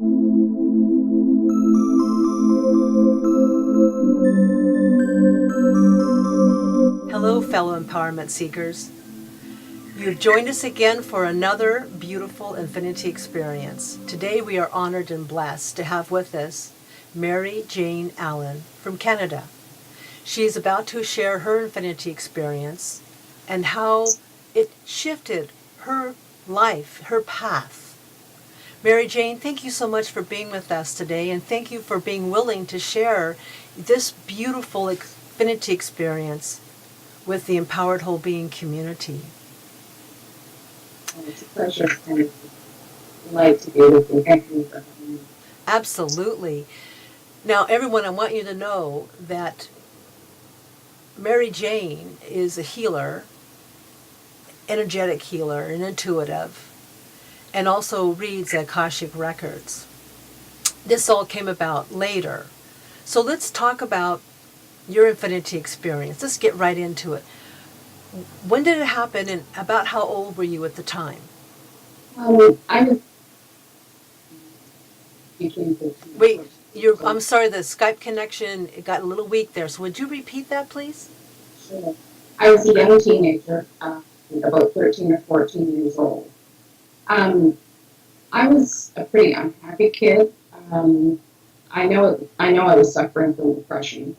Hello, fellow empowerment seekers. You've joined us again for another beautiful infinity experience. Today we are honored and blessed to have with us Mary Jane Allen from Canada. She is about to share her infinity experience and how it shifted her life, her path. Mary Jane, thank you so much for being with us today, and thank you for being willing to share this beautiful infinity experience with the Empowered Whole Being community. It's a pleasure and delight to be with you. Thank you for having me. Absolutely. Now, everyone, I want you to know that Mary Jane is a healer, energetic healer, and intuitive, and also reads Akashic records. This all came about later. So let's talk about your infinity experience. Let's get right into it. When did it happen, and about how old were you at the time? I was between 13 Wait, and 14. I'm sorry, the Skype connection, it got a little weak there. So would you repeat that, please? Sure. I was a young teenager, about 13 or 14 years old. I was a pretty unhappy kid. I know I was suffering from depression.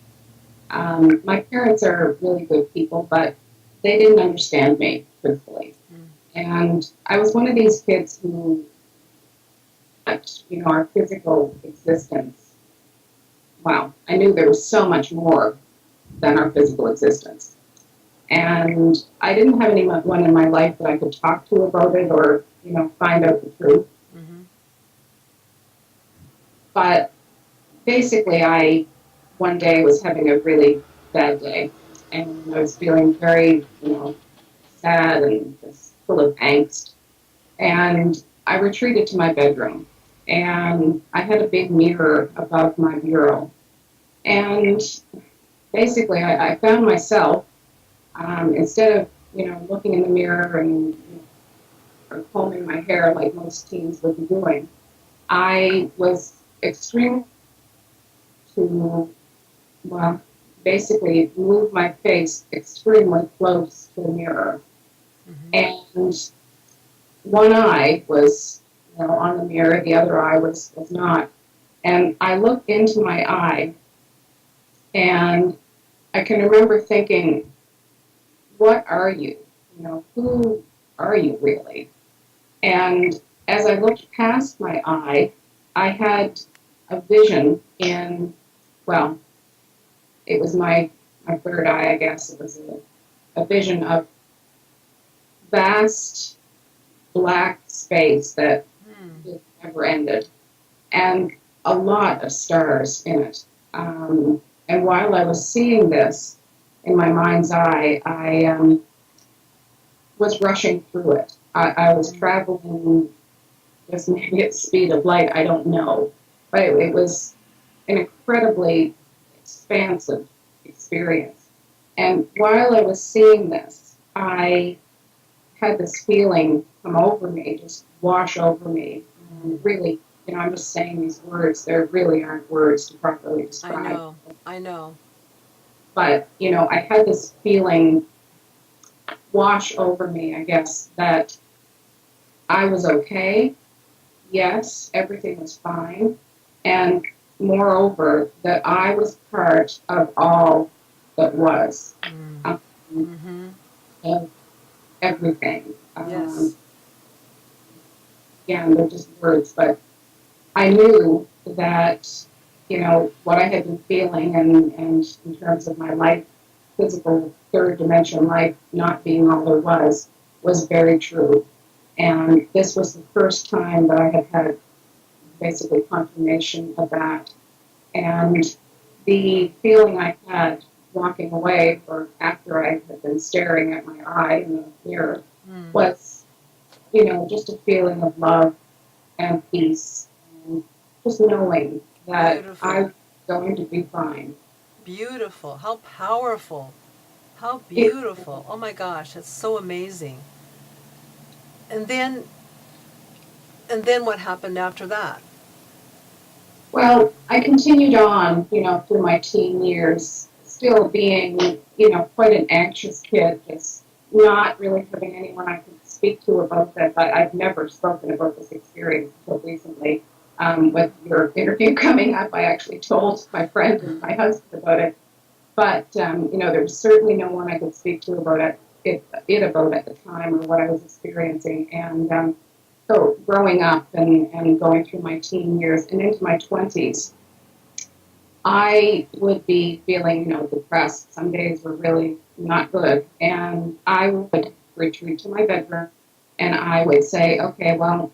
My parents are really good people, but they didn't understand me, truthfully. And I was one of these kids who, our physical existence. Wow, I knew there was so much more than our physical existence. And I didn't have anyone in my life that I could talk to about it or, find out the truth. Mm-hmm. But basically, I one day was having a really bad day, and I was feeling very, sad and just full of angst. And I retreated to my bedroom, and I had a big mirror above my bureau. And basically, I found myself, instead of, looking in the mirror and or combing my hair like most teens would be doing, I was extremely to, well, basically move my face extremely close to the mirror. Mm-hmm. And one eye was, on the mirror, the other eye was not. And I looked into my eye, and I can remember thinking, what are you? Who are you really? And as I looked past my eye, I had a vision in, well, it was my third eye, I guess. It was a vision of vast black space that never ended, and a lot of stars in it. And while I was seeing this in my mind's eye, I was rushing through it. I was traveling just maybe at the speed of light, I don't know. But it was an incredibly expansive experience. And while I was seeing this, I had this feeling come over me, just wash over me. And really, I'm just saying these words. There really aren't words to properly describe. I know. But, I had this feeling wash over me, I guess, that I was okay. Yes, everything was fine. And moreover, that I was part of all that was. Mm-hmm. Of everything. Yes. Again, they're just words, but I knew that, what I had been feeling and in terms of my life, physical third dimension life not being all there was very true. And this was the first time that I had basically confirmation of that. And the feeling I had walking away, or after I had been staring at my eye in the mirror, was, just a feeling of love and peace, and just knowing that Beautiful. I'm going to be fine. Beautiful. How powerful. How beautiful. Oh my gosh, that's so amazing. And then what happened after that? Well, I continued on, through my teen years, still being, quite an anxious kid, just not really having anyone I could speak to about this. I've never spoken about this experience until recently. With your interview coming up, I actually told my friend and my husband about it. But, there was certainly no one I could speak to about it about at the time or what I was experiencing. And so growing up and going through my teen years and into my 20s, I would be feeling, depressed. Some days were really not good. And I would retreat to my bedroom and I would say, okay, well,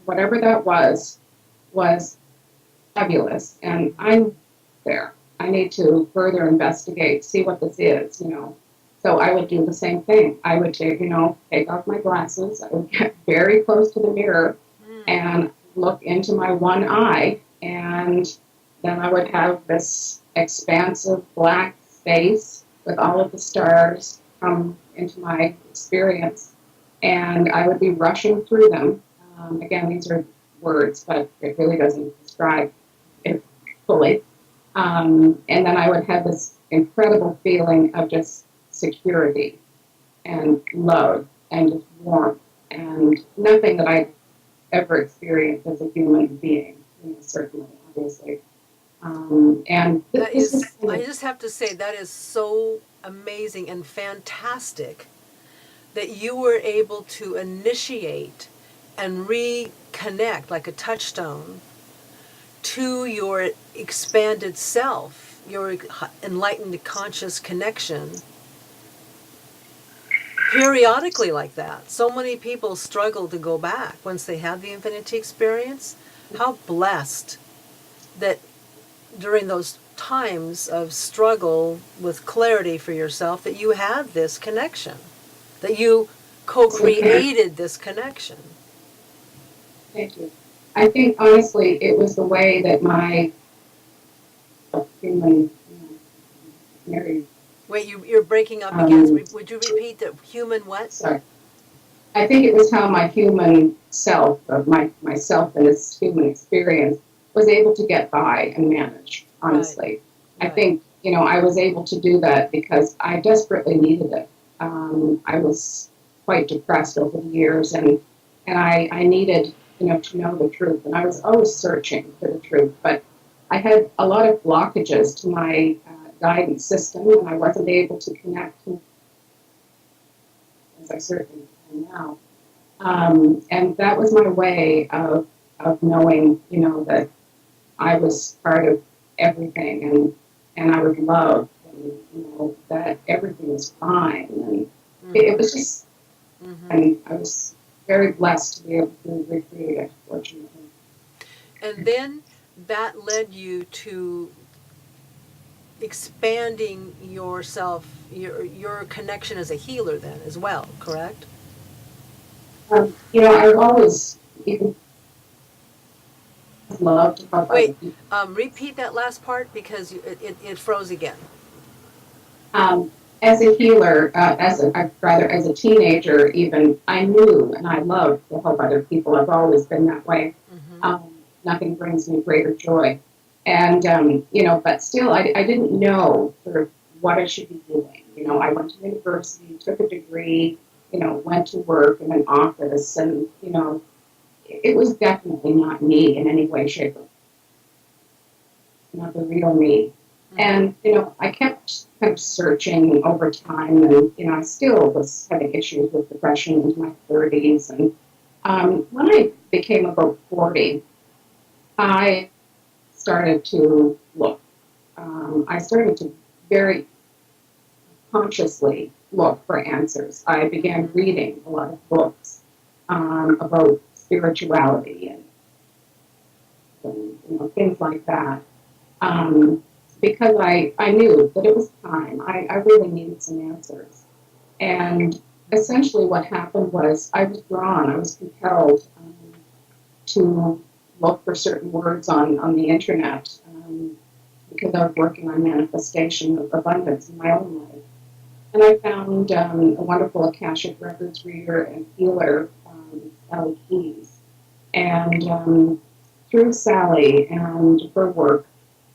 whatever that was fabulous. And I'm there. I need to further investigate, see what this is. So I would do the same thing. I would take off my glasses. I would get very close to the mirror and look into my one eye, and then I would have this expansive black space with all of the stars come into my experience, and I would be rushing through them. Again, these are words, but it really doesn't describe it fully. And then I would have this incredible feeling of just security and love and just warmth and nothing that I ever experienced as a human being, certainly, obviously. And That this was is, I just have to say, that is so amazing and fantastic that you were able to initiate and reconnect like a touchstone to your expanded self, your enlightened conscious connection periodically like that. So many people struggle to go back once they have the infinity experience. How blessed that during those times of struggle with clarity for yourself that you had this connection, that you co-created this connection. Thank you. I think honestly, it was the way that my human married. Wait, you're breaking up again. Would you repeat that? Human what? Sorry. I think it was how my human self, of myself and this human experience, was able to get by and manage, honestly. Right. I think, I was able to do that because I desperately needed it. I was quite depressed over the years, and I needed, to know the truth. And I was always searching for the truth, but I had a lot of blockages to my guidance system, and I wasn't able to connect, as I certainly can now. And that was my way of knowing, that I was part of everything, and I was loved, and that everything was fine, and it was just, and I was very blessed to be able to recreate it, fortunately. And then that led you to expanding yourself, your connection as a healer then as well, correct? I've always even loved to help other Wait, people. repeat that last part because it froze again. As a healer, as a teenager, even I knew and I loved to help other people. I've always been that way. Nothing brings me greater joy, and but still, I didn't know sort of what I should be doing. I went to university, took a degree, went to work in an office, and it was definitely not me in any way, shape, or not the real me. And, I kept kind of searching over time, and, I still was having issues with depression into my 30s. And when I became about 40, I started to look. I started to very consciously look for answers. I began reading a lot of books about spirituality and things like that. Because I knew that it was time. I really needed some answers. And essentially what happened was I was compelled to look for certain words on the internet because I was working on manifestation of abundance in my own life. And I found a wonderful Akashic Records reader and healer, Ellie Keys. And through Sally and her work,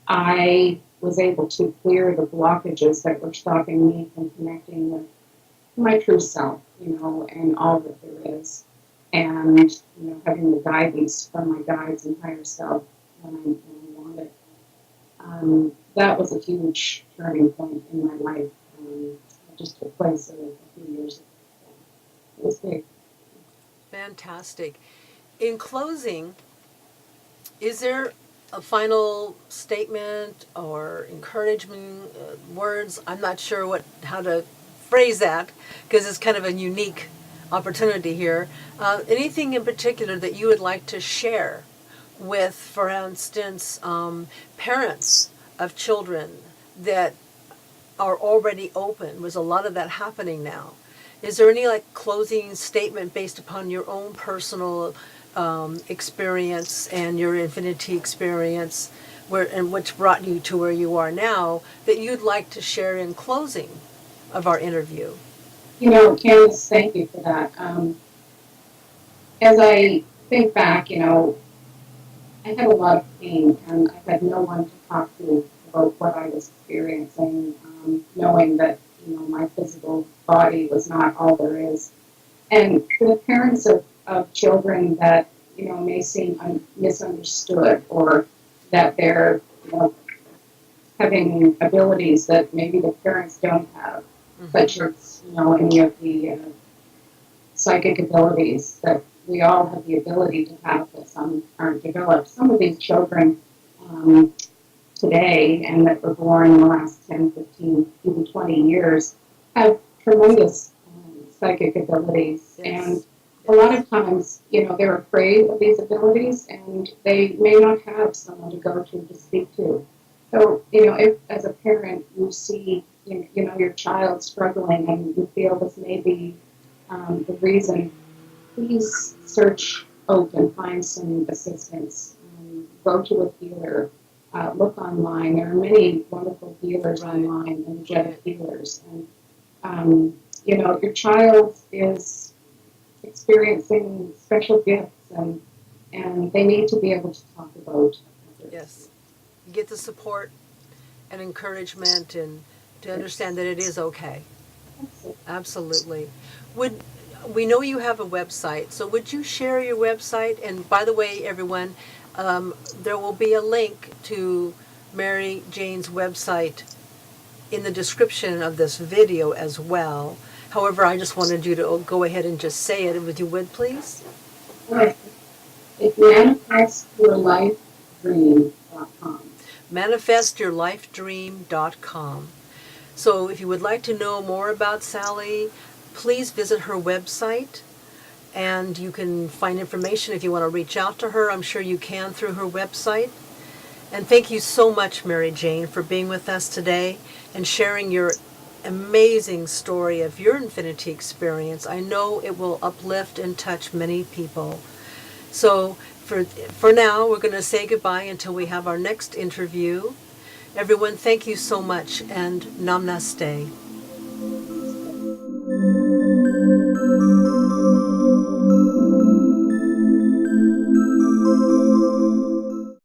I was able to clear the blockages that were stopping me from connecting with my true self, and all that there is. And, having the guidance from my guides and higher self when I want it. That was a huge turning point in my life. It just took place a few years ago. It was big. Fantastic. In closing, is there a final statement or encouragement words? I'm not sure how to phrase that because it's kind of a unique opportunity here. Anything in particular that you would like to share with, for instance, parents of children that are already open? There's a lot of that happening now. Is there any closing statement based upon your own personal experience and your infinity experience, which brought you to where you are now, that you'd like to share in closing of our interview? Candace, thank you for that. As I think back, I had a lot of pain, and I had no one to talk to about what I was experiencing, knowing that, my physical body was not all there is. And for the parents of children that, may seem misunderstood, or that they're, having abilities that maybe the parents don't have, such as, any of the psychic abilities that we all have the ability to have, but some aren't developed. Some of these children today, and that were born in the last 10, 15, even 20 years, have tremendous psychic abilities. Yes. And a lot of times, they're afraid of these abilities, and they may not have someone to go to speak to. So, if as a parent you see, your child struggling and you feel this may be the reason, please search out and find some assistance. Go to a healer. Look online. There are many wonderful healers online, energetic healers. And, your child is experiencing special gifts, and they need to be able to talk about it. Yes. Get the support and encouragement and to understand that it is okay. Absolutely. We know you have a website, so would you share your website? And by the way, everyone, there will be a link to Mary Jane's website in the description of this video as well. However, I just wanted you to go ahead and just say it, if you would, please. Right. It's manifestyourlifedream.com. Manifestyourlifedream.com. So if you would like to know more about Sally, please visit her website, and you can find information if you want to reach out to her. I'm sure you can through her website. And thank you so much, Mary Jane, for being with us today and sharing your amazing story of your infinity experience. I know it will uplift and touch many people. So for now, we're going to say goodbye until we have our next interview. Everyone, thank you so much, and Namasté.